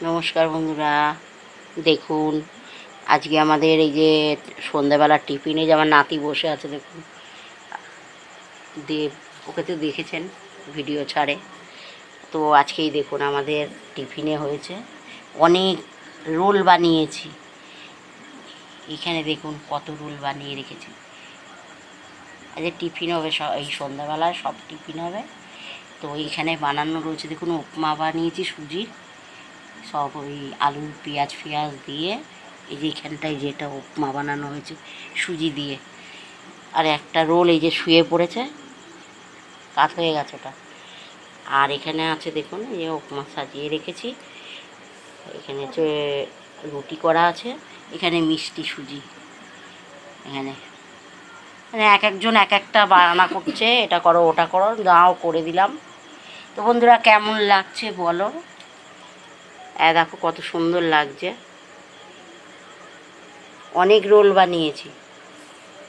নমস্কার বন্ধুরা, দেখুন আজকে আমাদের এই যে সন্ধ্যাবেলার টিফিনে যে আমার নাতি বসে আছে দেখুন, দিয়ে ওকে তো দেখেছেন ভিডিও ছাড়ে। তো আজকেই দেখুন আমাদের টিফিনে হয়েছে অনেক রোল বানিয়েছি। এখানে দেখুন কত রোল বানিয়ে রেখেছি। আজকে টিফিন হবে, এই সন্ধ্যাবেলায় সব টিফিন হবে। তো এইখানে বানানো রয়েছে দেখুন, উপমা বানিয়েছি সুজির, সব ওই আলু পেঁয়াজ ফেঁয়াজ দিয়ে। এই যে এখানটায় যেটা উপমা বানানো হয়েছে সুজি দিয়ে। আর একটা রোল এই যে শুয়ে পড়েছে, কাত হয়ে গেছে ওটা। আর এখানে আছে দেখুন, এই যে উপমা সাজিয়ে রেখেছি। এখানে হচ্ছে রুটি করা আছে, এখানে মিষ্টি সুজি। এখানে মানে এক একজন এক একটা বানানা করছে, এটা করো ওটা করো, নাও করে দিলাম। তো বন্ধুরা কেমন লাগছে বলো। দেখো কত সুন্দর লাগছে। অনেক রোল বানিয়েছি,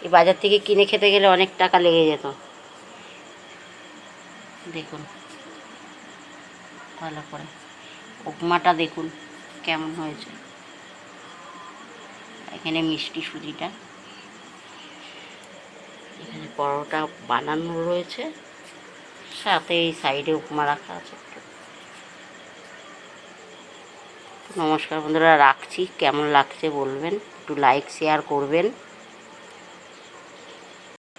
এই বাজার থেকে কিনে খেতে গেলে অনেক টাকা লেগে যেত। দেখুন ভালো করে উপমাটা দেখুন কেমন হয়েছে। এখানে মিষ্টি সুজিটা, এখানে পরোটা বানানো রয়েছে, সাথে এই সাইডে উপমা রাখা আছে। নমস্কার বন্ধুরা, রাখছি। কেমন লাগছে বলবেন, একটু লাইক শেয়ার করবেন।